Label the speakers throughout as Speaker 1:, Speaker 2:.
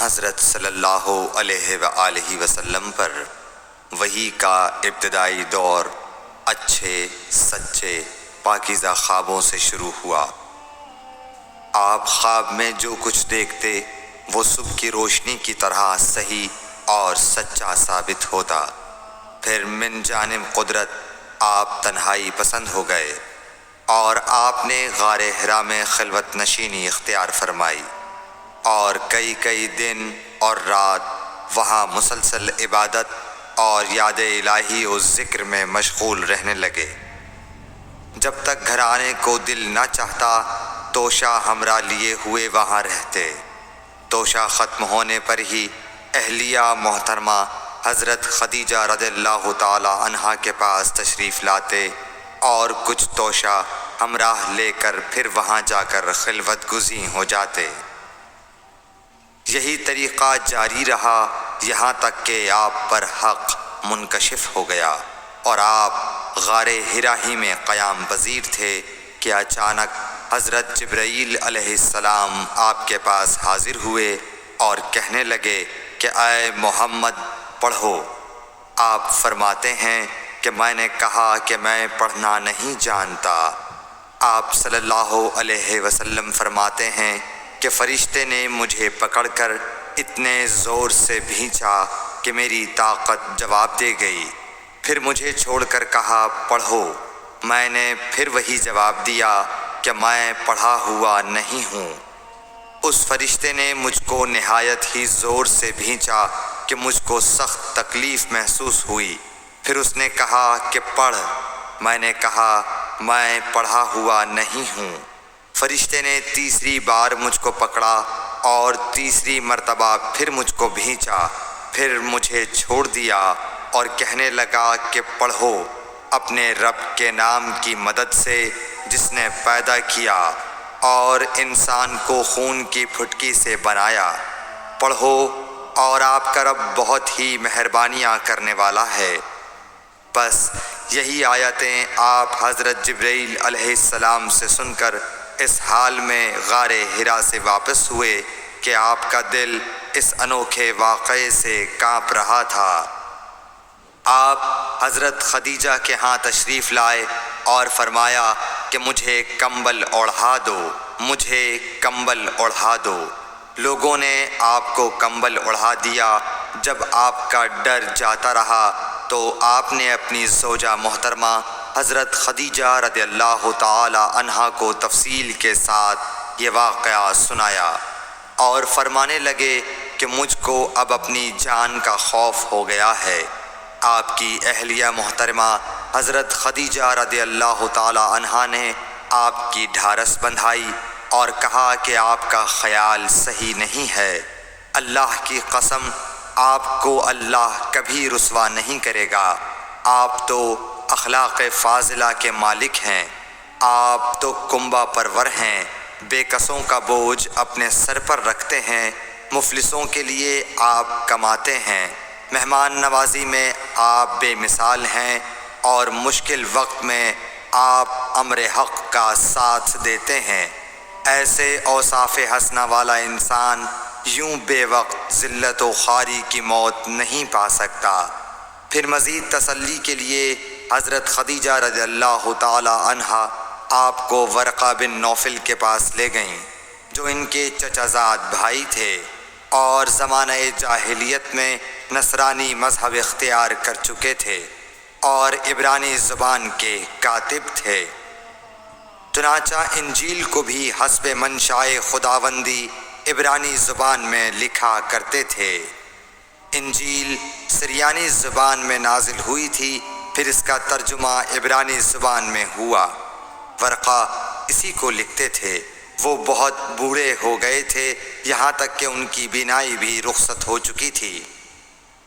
Speaker 1: حضرت صلی اللہ علیہ وآلہ وسلم پر وحی کا ابتدائی دور اچھے سچے پاکیزہ خوابوں سے شروع ہوا۔ آپ خواب میں جو کچھ دیکھتے وہ صبح کی روشنی کی طرح صحیح اور سچا ثابت ہوتا۔ پھر من جانب قدرت آپ تنہائی پسند ہو گئے اور آپ نے غار حرا میں خلوت نشینی اختیار فرمائی اور کئی دن اور رات وہاں مسلسل عبادت اور یاد الہی و ذکر میں مشغول رہنے لگے۔ جب تک گھر آنے کو دل نہ چاہتا توشہ ہمراہ لیے ہوئے وہاں رہتے۔ توشہ ختم ہونے پر ہی اہلیہ محترمہ حضرت خدیجہ رضی اللہ تعالی عنہا کے پاس تشریف لاتے اور کچھ توشہ ہمراہ لے کر پھر وہاں جا کر خلوت گزین ہو جاتے۔ یہی طریقہ جاری رہا یہاں تک کہ آپ پر حق منکشف ہو گیا اور آپ غار حرا ہی میں قیام پذیر تھے کہ اچانک حضرت جبرائیل علیہ السلام آپ کے پاس حاضر ہوئے اور کہنے لگے کہ اے محمد پڑھو۔ آپ فرماتے ہیں کہ میں نے کہا کہ میں پڑھنا نہیں جانتا۔ آپ صلی اللہ علیہ وسلم فرماتے ہیں کہ فرشتے نے مجھے پکڑ کر اتنے زور سے بھینچا کہ میری طاقت جواب دے گئی۔ پھر مجھے چھوڑ کر کہا پڑھو۔ میں نے پھر وہی جواب دیا کہ میں پڑھا ہوا نہیں ہوں۔ اس فرشتے نے مجھ کو نہایت ہی زور سے بھینچا کہ مجھ کو سخت تکلیف محسوس ہوئی۔ پھر اس نے کہا کہ پڑھ۔ میں نے کہا میں پڑھا ہوا نہیں ہوں۔ فرشتے نے تیسری بار مجھ کو پکڑا اور تیسری مرتبہ پھر مجھ کو بھینچا۔ پھر مجھے چھوڑ دیا اور کہنے لگا کہ پڑھو اپنے رب کے نام کی مدد سے جس نے پیدا کیا اور انسان کو خون کی پھٹکی سے بنایا۔ پڑھو اور آپ کا رب بہت ہی مہربانیاں کرنے والا ہے۔ بس یہی آیتیں آپ حضرت جبرائیل علیہ السلام سے سن کر اس حال میں غار حرا سے واپس ہوئے کہ آپ کا دل اس انوکھے واقعے سے کانپ رہا تھا۔ آپ حضرت خدیجہ کے ہاں تشریف لائے اور فرمایا کہ مجھے کمبل اوڑھا دو، مجھے کمبل اوڑھا دو۔ لوگوں نے آپ کو کمبل اوڑھا دیا۔ جب آپ کا ڈر جاتا رہا تو آپ نے اپنی زوجہ محترمہ حضرت خدیجہ رضی اللہ تعالی عنہا کو تفصیل کے ساتھ یہ واقعہ سنایا اور فرمانے لگے کہ مجھ کو اب اپنی جان کا خوف ہو گیا ہے۔ آپ کی اہلیہ محترمہ حضرت خدیجہ رضی اللہ تعالی عنہا نے آپ کی ڈھارس بندھائی اور کہا کہ آپ کا خیال صحیح نہیں ہے۔ اللہ کی قسم آپ کو اللہ کبھی رسوا نہیں کرے گا۔ آپ تو اخلاق فاضلہ کے مالک ہیں۔ آپ تو کنبہ پرور ہیں، بے کسوں کا بوجھ اپنے سر پر رکھتے ہیں، مفلسوں کے لیے آپ کماتے ہیں، مہمان نوازی میں آپ بے مثال ہیں اور مشکل وقت میں آپ امر حق کا ساتھ دیتے ہیں۔ ایسے اوصاف حسنہ والا انسان یوں بے وقت ذلت و خواری کی موت نہیں پا سکتا۔ پھر مزید تسلی کے لیے حضرت خدیجہ رضی اللہ تعالی عنہا آپ کو ورقہ بن نوفل کے پاس لے گئیں جو ان کے چچا زاد بھائی تھے اور زمانہ جاہلیت میں نصرانی مذہب اختیار کر چکے تھے اور عبرانی زبان کے کاتب تھے۔ چنانچہ انجیل کو بھی حسب منشائے خداوندی عبرانی زبان میں لکھا کرتے تھے۔ انجیل سریانی زبان میں نازل ہوئی تھی، پھر اس کا ترجمہ عبرانی زبان میں ہوا۔ ورقہ اسی کو لکھتے تھے۔ وہ بہت بوڑھے ہو گئے تھے، یہاں تک کہ ان کی بینائی بھی رخصت ہو چکی تھی۔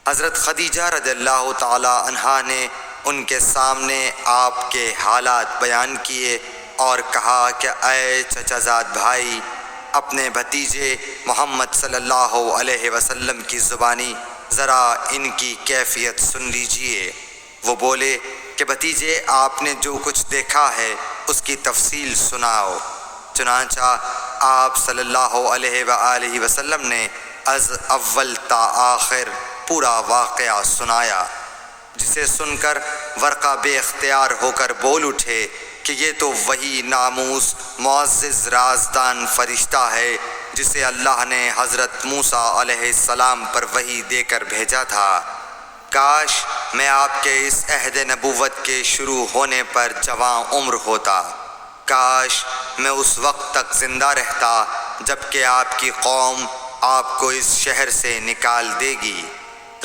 Speaker 1: حضرت خدیجہ رضی اللہ تعالی عنہا نے ان کے سامنے آپ کے حالات بیان کیے اور کہا کہ اے چچا زاد بھائی، اپنے بھتیجے محمد صلی اللہ علیہ وسلم کی زبانی ذرا ان کی کیفیت سن لیجئے۔ وہ بولے کہ بھتیجے آپ نے جو کچھ دیکھا ہے اس کی تفصیل سناؤ۔ چنانچہ آپ صلی اللہ علیہ وآلہ وسلم نے از اول تا آخر پورا واقعہ سنایا، جسے سن کر ورقہ بے اختیار ہو کر بول اٹھے کہ یہ تو وہی ناموس معزز رازدان فرشتہ ہے جسے اللہ نے حضرت موسیٰ علیہ السلام پر وحی دے کر بھیجا تھا۔ کاش میں آپ کے اس عہد نبوت کے شروع ہونے پر جواں عمر ہوتا، کاش میں اس وقت تک زندہ رہتا جب کہ آپ کی قوم آپ کو اس شہر سے نکال دے گی۔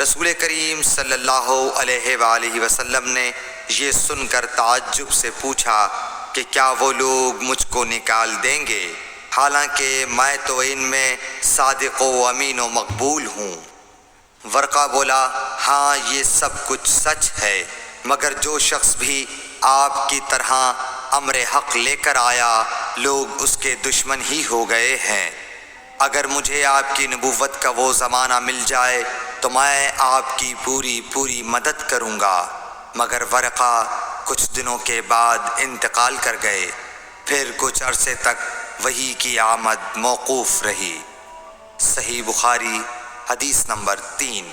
Speaker 1: رسول کریم صلی اللہ علیہ وآلہ وسلم نے یہ سن کر تعجب سے پوچھا کہ کیا وہ لوگ مجھ کو نکال دیں گے، حالانکہ میں تو ان میں صادق و امین و مقبول ہوں؟ ورقہ بولا، ہاں یہ سب کچھ سچ ہے، مگر جو شخص بھی آپ کی طرح امر حق لے کر آیا لوگ اس کے دشمن ہی ہو گئے ہیں۔ اگر مجھے آپ کی نبوت کا وہ زمانہ مل جائے تو میں آپ کی پوری مدد کروں گا، مگر ورقہ کچھ دنوں کے بعد انتقال کر گئے، پھر کچھ عرصے تک وحی کی آمد موقوف رہی۔ صحیح بخاری حدیث نمبر 3۔